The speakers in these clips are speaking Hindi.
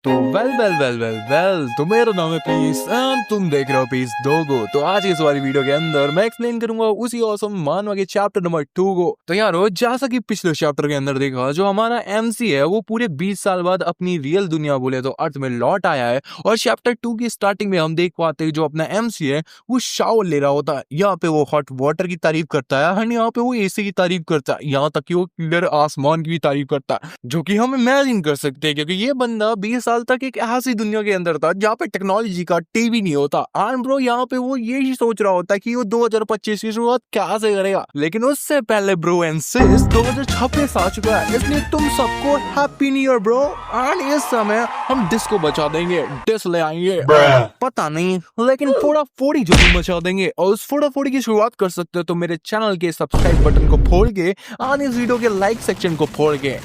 तो वेल तो मेरा नाम है पीस एंड तुम देख रहे हो पीस दोगो। तो आज इस वाली वीडियो के अंदर मैं एक्सप्लेन करूंगा उसी ऑसम मानवा के चैप्टर नंबर 2 को। तो यारो जैसा कि पिछले चैप्टर के अंदर देखा, जो हमारा एमसी है वो पूरे 20 साल बाद अपनी रियल दुनिया बोले तो अर्थ में लौट आया है। और चैप्टर 2 की स्टार्टिंग में हम देख पाते हैं जो अपना एमसी है वो शावर ले रहा होता है। यहाँ पे वो हॉट वाटर की तारीफ करता है एंड यहाँ पे वो एसी की तारीफ करता है, यहाँ तक कि वो क्लियर आसमान की भी तारीफ करता है, जो कि हम इमेजिन कर सकते हैं क्योंकि ये बंदा 20 साल तक एक ऐसी दुनिया के अंदर था जहाँ पे टेक्नोलॉजी का टीवी नहीं होता। एंड ब्रो यहाँ पे वो यही सोच रहा होता है कि वो 2025 की शुरुआत कैसे करेगा, लेकिन उससे पहले ब्रो एंड 2026 आ चुका है, इसलिए तुम सबको happy new year bro. And इस समय हम डिस्को बचा देंगे, डिस ले आएंगे, पता नहीं, लेकिन फोड़ा फोड़ी जरूर मचा देंगे। और उस फोड़ा फोड़ी की शुरुआत कर सकते हो तो मेरे चैनल के सब्सक्राइब बटन को फोड़ के और इस वीडियो के लाइक सेक्शन को फोड़ के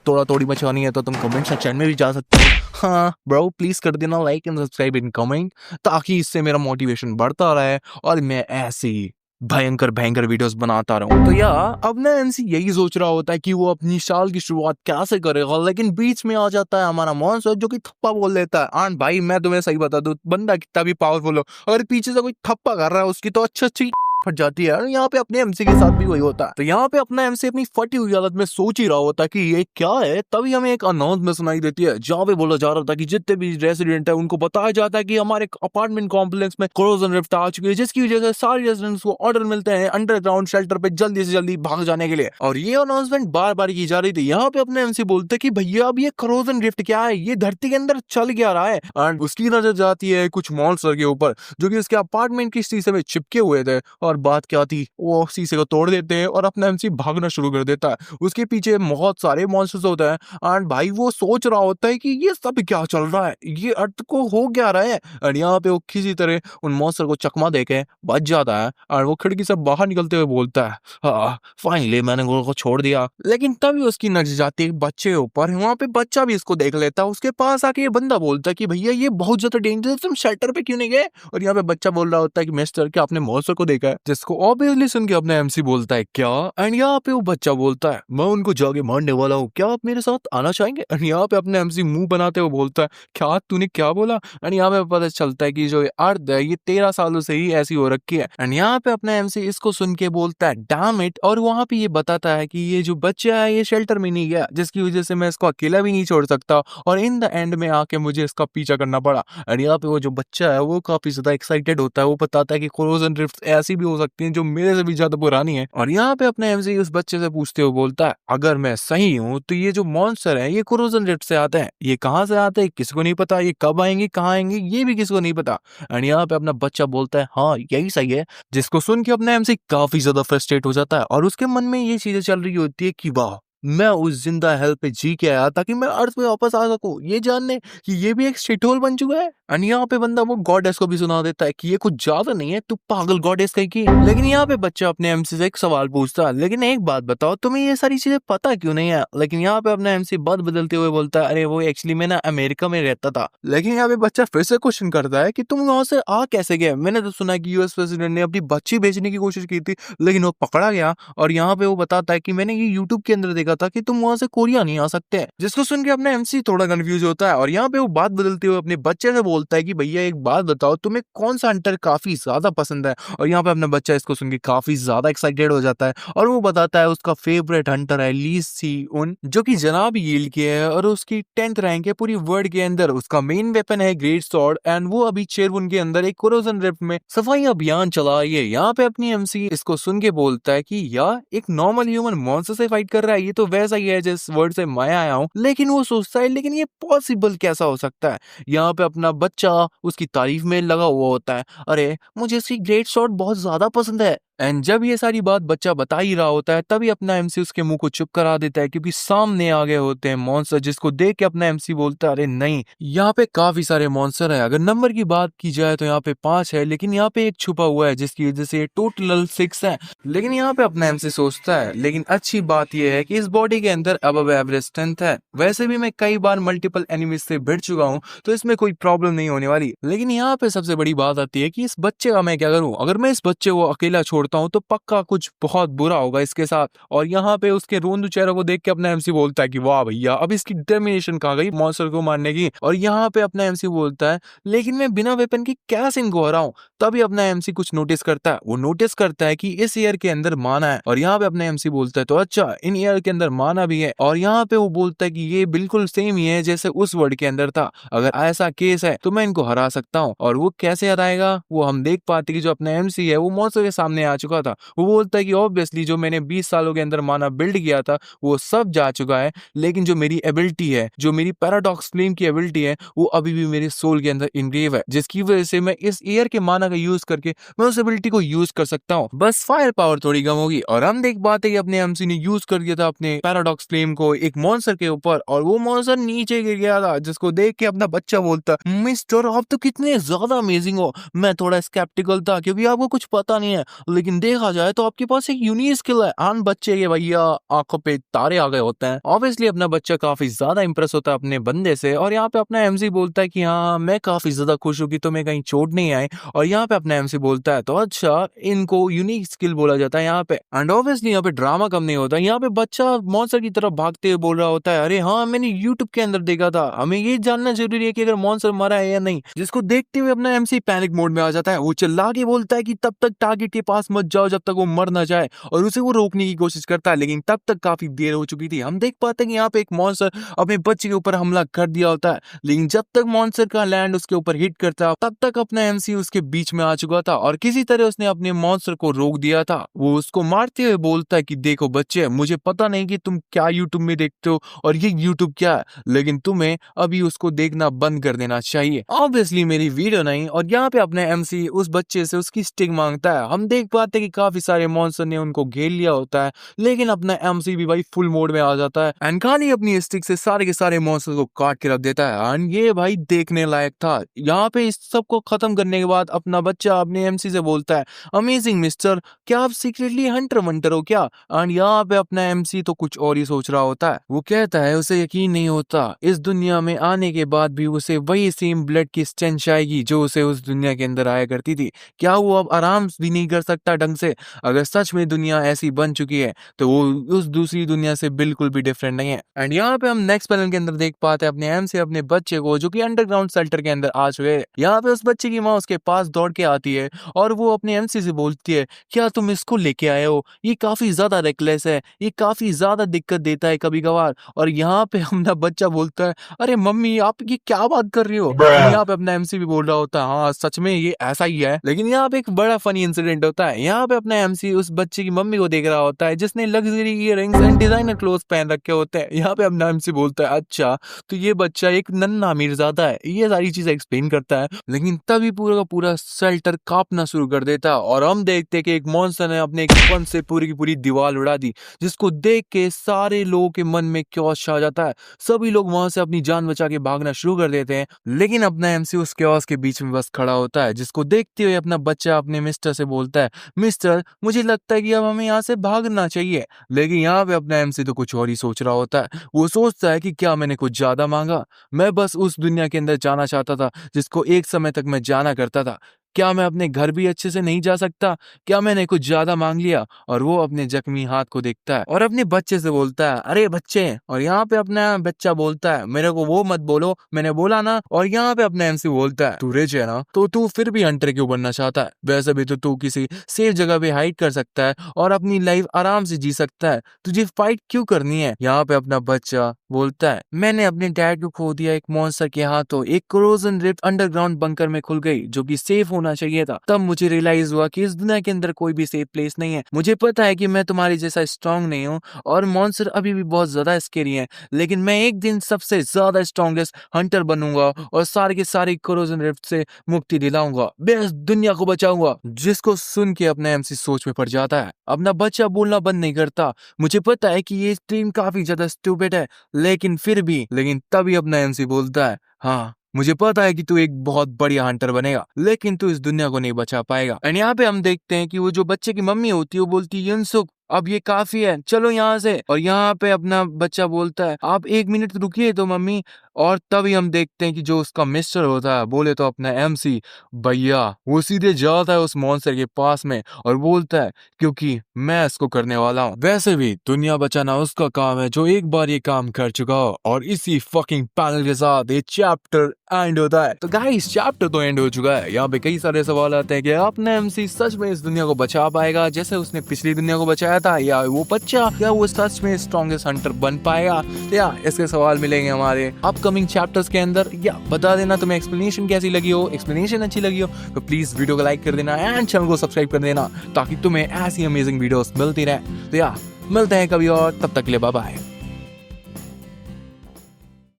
थोड़ा थोड़ी मचानी है तो तुम कमेंट सेक्शन में भी जा सकते हो। हाँ ब्रो प्लीज कर देना like and subscribe in comment, ताकि इससे मेरा मोटिवेशन बढ़ता रहे और मैं ऐसी भयंकर भयंकर वीडियोस बनाता रहूं। तो यार अब ना एमसी यही सोच रहा होता है कि वो अपनी साल की शुरुआत कैसे करेगा, लेकिन बीच में आ जाता है हमारा मॉन्स्टर जो कि थप्पा बोल देता है। एंड भाई मैं तुम्हें सही बता दूं, बंदा कितना भी पावरफुल हो, अगर पीछे से कोई थप्पा कर रहा है उसकी तो अच्छी फट जाती है। यहाँ पे अपने एमसी के साथ भी वही होता है। तो यहाँ पे अपना एमसी अपनी फटी हुई हालत में सोच ही रहा होता है कि ये क्या है, तभी हमें एक अनाउंसमेंट सुनाई देती है जहाँ पे बोला जा रहा था कि जितने भी रेसिडेंट है उनको बताया जाता है कि हमारे अपार्टमेंट कॉम्प्लेक्स में कोरोजन रिफ्ट आ चुकी है, जिसकी वजह से सारे रेसिडेंट्स को ऑर्डर मिलते हैं अंडरग्राउंड शेल्टर पे जल्दी से जल्दी भाग जाने के लिए। और ये अनाउंसमेंट बार बार की जा रही थी। यहाँ पे अपने एमसी बोलते कि भैया अब ये कोरोजन रिफ्ट क्या है, ये धरती के अंदर चल क्या रहा है। एंड उसकी नजर जाती है कुछ मॉन्स्टर के ऊपर जो कि उसके अपार्टमेंट की शीशे में चिपके हुए थे। और बात क्या थी, वो शीशे को तोड़ देते हैं और अपना एमसी भागना शुरू कर देता है। उसके पीछे बहुत सारे मॉन्स्टर्स होते हैं एंड भाई वो सोच रहा होता है कि ये सब क्या चल रहा है, ये अर्थ को हो क्या रहा है। और यहाँ पे वो किसी तरह उन मॉन्स्टर को चकमा देके बच जाता है और वो खिड़की से बाहर निकलते हुए बोलता है, हाँ फाइनली मैंने उनको छोड़ दिया। लेकिन तभी उसकी नजर जाती है बच्चे के ऊपर, वहाँ पे बच्चा भी इसको देख लेता है। उसके पास आके ये बंदा बोलता है कि भैया ये बहुत ज्यादा डेंजर, तुम शेल्टर पे क्यों नहीं गए। और यहाँ पे बच्चा बोल रहा होता है कि मिस्टर क्या आपने मॉन्स्टर को देखा है, जिसको ऑब्वियसली सुन के अपने एमसी बोलता है क्या। एंड यहाँ पे वो बच्चा बोलता है मैं उनको जाके मारने वाला हूँ, क्या आप मेरे साथ आना चाहेंगे। एंड यहाँ पे अपने एमसी मुंह बनाते हुए बोलता है क्या तूने क्या बोला। एंड यहाँ पे पता चलता है कि जो अर्थ है ये 13 सालों से ही ऐसी हो रखी है। एंड यहाँ पे अपना एमसी इसको सुन के बोलता है डैम इट, और वहां पे ये बताता है कि ये जो बच्चा है ये शेल्टर में नहीं गया, जिसकी वजह से मैं इसको अकेला भी नहीं छोड़ सकता और इन द एंड में आके मुझे इसका पीछा करना पड़ा। एंड यहाँ पे वो जो बच्चा है वो काफी ज्यादा एक्साइटेड होता है, वो बताता है कि कोरोजन रिफ्ट ऐसी भी हो सकती है जो मेरे से भी ज्यादा पुरानी है। और यहाँ पे अपने एमसी उस बच्चे से पूछते हुए बोलता है अगर मैं सही हूँ तो ये जो मॉन्स्टर है ये कोरोजन रिफ्ट से आते हैं, ये कहाँ से आते हैं किसी को नहीं पता, ये कब आएंगे कहाँ आएंगे ये भी किसी को नहीं पता। एंड यहाँ पे अपना बच्चा बोलता है हाँ यही सही है, जिसको सुन के अपना एमसी काफी ज्यादा फ्रस्ट्रेट हो जाता है और उसके मन में ये चीजें चल रही होती है कि वाह मैं उस जिंदा हेल पे जी के आया ताकि मैं अर्थ पे वापस आ सकूं, ये जानने कि ये भी एक शिटहोल बन चुका है। एंड यहाँ पे बंदा वो गॉडेस को भी सुना देता है कि ये कुछ ज्यादा नहीं है, तू पागल गॉडेस कहीं की। लेकिन यहाँ पे बच्चा अपने एमसी से एक सवाल पूछता है, लेकिन एक बात बताओ तुम्हें ये सारी चीजें पता क्यों नहीं है। लेकिन यहाँ पे अपना एमसी बात बदलते हुए बोलता है अरे वो एक्चुअली मैं ना अमेरिका में रहता था। लेकिन यहाँ पे बच्चा फिर से क्वेश्चन करता है कि तुम वहां से आ कैसे गए, मैंने तो सुना कि यूएस प्रेसिडेंट ने अपनी बच्ची भेजने की कोशिश की थी लेकिन वो पकड़ा गया। और यहाँ पे वो बताता है कि मैंने ये यूट्यूब के अंदर देखा था कि तुम वहां से कोरिया नहीं आ सकते, जिसको सुन के अपना एमसी थोड़ा कंफ्यूज होता है। और यहाँ पे वो बात बदलते हुए अपने बच्चे से बोलता है कि भैया एक बात बताओ तुम्हें कौन सा हंटर काफी ज्यादा पसंद है। और यहाँ पे अपना बच्चा इसको सुन के काफी ज्यादा एक्साइटेड हो जाता है और वो बताता है उसका फेवरेट हंटर है ली सी उन, जो कि जनाब यील्ड की है और उसकी 10th रैंक है पूरी वर्ल्ड के अंदर। उसका मेन वेपन है ग्रेट स्वॉर्ड एंड वो अभी चेरवुन के अंदर एक कोरोजन रिफ्ट में सफाई अभियान चला रही है। यहाँ पे अपनी एमसी इसको सुन के बोलता है कि यार एक नॉर्मल ह्यूमन मॉन्स्टर से फाइट कर रहा है, ये तो वैसा ही है जिस वर्ड से मैं आया हूँ। लेकिन वो सोचता है लेकिन ये पॉसिबल कैसा हो सकता है। यहाँ पे अपना बच्चा उसकी तारीफ में लगा हुआ होता है, अरे मुझे इसकी ग्रेट शॉट बहुत ज्यादा पसंद है। एंड जब ये सारी बात बच्चा बता ही रहा होता है तभी अपना एमसी उसके मुंह को चुप करा देता है क्योंकि सामने आ गए होते हैं मॉन्स्टर, जिसको देख के अपना एमसी बोलता है अरे नहीं यहाँ पे काफी सारे मॉन्स्टर है। अगर नंबर की बात की जाए तो यहाँ पे 5 है, लेकिन यहाँ पे एक छुपा हुआ है जिसकी वजह से टोटल 6 है। लेकिन यहाँ पे अपना एमसी सोचता है लेकिन अच्छी बात यह है कि इस बॉडी के अंदर अबव एवरेज स्ट्रेंथ है, वैसे भी मैं कई बार मल्टीपल एनिमीज से भिड़ चुका हूँ तो इसमें कोई प्रॉब्लम नहीं होने वाली। लेकिन यहाँ पे सबसे बड़ी बात आती है कि इस बच्चे का मैं क्या करूँ, अगर मैं इस बच्चे को अकेला छोड़ करता हूँ तो पक्का कुछ बहुत बुरा होगा इसके साथ। और यहाँ पे उसके रोंदू चेहरे को देख के अपना एमसी बोलता है कि वाह भैया, अब इसकी डिटर्मिनेशन कहाँ गई मॉन्स्टर को मारने की। और यहाँ पे अपना एमसी बोलता है लेकिन मैं बिना वेपन के कैसे इनको हराऊं। तभी अपना एमसी कुछ नोटिस करता है, वो नोटिस करता है कि इस ईयर के अंदर माना है। और यहाँ पे अपना एमसी बोलता है तो अच्छा, इन ईयर के अंदर माना भी है। और यहाँ पे वो बोलता है कि ये बिल्कुल सेम ही है जैसे उस वर्ड के अंदर था, अगर ऐसा केस है तो मैं इनको हरा सकता हूँ। और वो कैसे हराएगा, वो हम देख पाते कि जो अपना एमसी है वो मॉन्स्टर के सामने आ चुका था। वो बोलता है कि ऑब्वियसली जो मैंने 20 सालों के अंदर माना बिल्ड किया था वो सब जा चुका है, लेकिन जो मेरी एबिलिटी है, जो मेरी पैराडॉक्स फ्लेम की एबिलिटी है, वो अभी भी मेरे सोल के अंदर इनग्रेव है, जिसकी वजह से मैं इस ईयर के माना का यूज करके मैं उस एबिलिटी को यूज कर सकता हूँ। बस फायर पावर थोड़ी कम होगी। और हम देख पाते कि अपने एमसी ने यूज कर दिया था अपने पैराडॉक्स फ्लेम को एक मॉन्स्टर के ऊपर, और वो मॉन्स्टर नीचे गिर गया था, जिसको देख के अपना बच्चा बोलता मिस्टर आप तो कितने ज्यादा अमेजिंग हो। मैं थोड़ा स्केप्टिकल था क्योंकि आपको कुछ पता नहीं है, लेकिन देखा जाए तो आपके पास एक यूनिक स्किल है। आन बच्चे के भैया आंखों पे तारे आ गए होते हैं। ऑब्वियसली अपना बच्चा काफी ज्यादा इंप्रेस होता है अपने बंदे से। और यहाँ पे अपना एमसी बोलता है कि हाँ मैं काफी ज्यादा खुश हूँ कि तुम्हें कहीं चोट नहीं आए। और यहाँ पे अपना एमसी बोलता है तो अच्छा, इनको यूनिक स्किल बोला जाता है यहाँ पे। एंड ऑब्वियसली यहाँ पे ड्रामा कम नहीं होता। यहाँ पे बच्चा मॉन्स्टर की तरफ भागते हुए बोल रहा होता है अरे हाँ मैंने यूट्यूब के अंदर देखा था, हमें ये जानना जरूरी है कि अगर मॉन्स्टर मरा है या नहीं। जिसको देखते हुए अपना एमसी पैनिक मोड में आ जाता है। वो चिल्ला के बोलता है कि तब तक टारगेट के पास मत जाओ जब तक वो मर ना जाए, और उसे वो रोकने की कोशिश करता है, लेकिन तब तक काफी देर हो चुकी थी। हम देख पाते हैं कि यहाँ पे एक मॉन्स्टर अपने बच्चे के ऊपर हमला कर दिया होता है, लेकिन जब तक मॉन्स्टर का लैंड उसके ऊपर हिट करता है तब तक अपना एमसी उसके बीच में आ चुका था, और किसी तरह उसने अपने मॉन्स्टर को रोक दिया था। वो उसको मारते हुए बोलता है कि देखो बच्चे, मुझे पता नहीं कि तुम क्या यूट्यूब में देखते हो और ये यूट्यूब क्या है, लेकिन तुम्हें अभी उसको देखना बंद कर देना चाहिए। ऑब्वियसली मेरी वीडियो नहीं। और यहाँ पे अपने एमसी उस बच्चे से उसकी स्टिक मांगता है। हम देख पाते हैं कि काफी सारे मॉन्स्टर ने उनको घेर लिया होता है, लेकिन अपना एमसी भी भाई फुल मोड में आ जाता है एंड खाली अपनी स्टिक से सारे के सारे मॉन्स्टर को काट के रख देता है। एंड ये भाई देखने लायक था। यहाँ पे इस सब को खत्म करने के बाद अपना बच्चा अपने एमसी से बोलता है अमेजिंग मिस्टर, क्या आप सीक्रेटली हंटर वंटर हो क्या। एंड यहाँ पे अपना एमसी तो कुछ और ही सोच रहा होता है। वो कहता है उसे यकीन नहीं होता, इस दुनिया में आने के बाद भी उसे वही सेम ब्लड की स्टेंच आएगी जो उसे उस दुनिया के अंदर आया करती थी। क्या वो अब आराम भी नहीं कर सकता ढंग से। अगर सच में दुनिया ऐसी बन चुकी है तो वो उस दूसरी दुनिया से बिल्कुल भी डिफरेंट नहीं है। एंड यहाँ पे हम नेक्स्ट पैनल के अंदर देख पाते हैं अपने एम से अपने बच्चे को जो कि अंडरग्राउंड शेल्टर के अंदर आ चुके हैं। यहाँ पे उस बच्चे की माँ उसके पास दौड़ के आती है और वो अपने एमसी से बोलती है क्या तुम इसको लेके आए हो, ये काफी ज्यादा रेकलेस है, ये काफी ज्यादा दिक्कत देता है कभी कभार। और यहाँ पे अपना बच्चा बोलता है अरे मम्मी आप ये क्या बात कर रही हो। यहाँ पे अपना एमसी भी बोल रहा होता है हाँ सच में ये ऐसा ही है। लेकिन यहाँ पे एक बड़ा फनी इंसिडेंट होता है। यहाँ पे अपना एमसी उस बच्चे की मम्मी को देख रहा होता है जिसने luxury earrings and designer cloth पहन रखे होते हैं। यहाँ पे अपना एमसी बोलता है अच्छा तो ये बच्चा एक नन्हा मीरजादा है, ये सारी चीजें एक्सप्लेन करता है। लेकिन तभी पूरा का पूरा शेल्टर कांपना शुरू कर देता है और हम देखते हैं कि एक मॉन्स्टर ने अपने एक पंच से पूरी की पूरी दीवार उड़ा दी, जिसको देख के सारे लोगों के मन में क्योस छा जाता है। सभी लोग वहां से अपनी जान बचा के भागना शुरू कर देते हैं, लेकिन अपना एमसी उस क्योस के बीच में बस खड़ा होता है, जिसको देखते हुए अपना बच्चा अपने मिस्टर से बोलता है मिस्टर मुझे लगता है कि अब हमें यहाँ से भागना चाहिए। लेकिन यहाँ पे अपना एमसी तो कुछ और ही सोच रहा होता है। वो सोचता है कि क्या मैंने कुछ ज्यादा मांगा, मैं बस उस दुनिया के अंदर जाना चाहता था जिसको एक समय तक मैं जाना करता था। क्या मैं अपने घर भी अच्छे से नहीं जा सकता, क्या मैंने कुछ ज्यादा मांग लिया। और वो अपने जख्मी हाथ को देखता है और अपने बच्चे से बोलता है अरे बच्चे। और यहाँ पे अपना बच्चा बोलता है मेरे को वो मत बोलो, मैंने बोला ना। और यहाँ पे अपना एमसी बोलता है तू रिच है ना तो तू फिर भी हंटर क्यों बनना चाहता है, वैसे भी तो तू किसी सेफ जगह पे हाइड कर सकता है और अपनी लाइफ आराम से जी सकता है, तुझे फाइट क्यों करनी है। यहाँ पे अपना बच्चा बोलता है मैंने अपने डैड को खो दिया एक मॉन्स्टर के हाथों, एक कोरोजन रिफ्ट अंडरग्राउंड बंकर में खुल गई जो कि सेफ होना चाहिए था। तब मुझे रियलाइज हुआ कि इस दुनिया के अंदर कोई भी सेफ प्लेस नहीं है। मुझे पता है कि मैं तुम्हारी जैसा स्ट्रांग नहीं हूँ और मॉन्स्टर अभी भी बहुत ज्यादा स्केरी हैं, लेकिन मैं एक दिन सबसे ज्यादा स्ट्रॉन्गेस्ट हंटर बनूंगा और सारे के सारे कोरोजन रिफ्ट से मुक्ति दिलाऊंगा, मैं इस दुनिया को बचाऊंगा। जिसको सुन के अपना एमसी सोच में पड़ जाता है। अपना बच्चा बोलना बंद नहीं करता। मुझे पता है कि ये ड्रीम काफी ज्यादा स्टूपिड है, लेकिन फिर भी। लेकिन तभी अपना एमसी बोलता है हाँ मुझे पता है कि तू एक बहुत बढ़िया हंटर बनेगा, लेकिन तू इस दुनिया को नहीं बचा पाएगा। एंड यहाँ पे हम देखते हैं कि वो जो बच्चे की मम्मी होती है वो बोलती है युनसुक अब ये काफी है, चलो यहाँ से। और यहाँ पे अपना बच्चा बोलता है आप 1 मिनट रुकिए तो मम्मी। और तभी हम देखते हैं कि जो उसका मिस्टर होता है, बोले तो अपना MC भैया, वो सीधे जाता है उस मॉन्स्टर के पास में और बोलता है क्योंकि मैं इसको करने वाला हूँ। वैसे भी दुनिया बचाना उसका काम है जो एक बार ये काम कर चुका हो। और इसी फकिंग पैनल के साथ ये चैप्टर एंड होता है। तो गाइस चैप्टर तो एंड हो चुका है। यहाँ पे कई सारे सवाल आते हैं कि अपना MC सच में इस दुनिया को बचा पाएगा जैसे उसने पिछली दुनिया को बचाया था, या वो बच्चा, या वो सच में स्ट्रॉन्गेस्ट हंटर बन पाएगा, या इसके सवाल मिलेंगे हमारे अपकमिंग चैप्टर्स के अंदर। या बता देना तुम्हें एक्सप्लेनेशन कैसी लगी हो, एक्सप्लेनेशन अच्छी लगी हो तो प्लीज वीडियो को लाइक कर देना एंड चैनल को सब्सक्राइब कर देना ताकि तुम्हें ऐसी अमेजिंग वीडियोस मिलती रहे। तो या मिलते हैं कभी और, तब तक के लिए बाय बाय।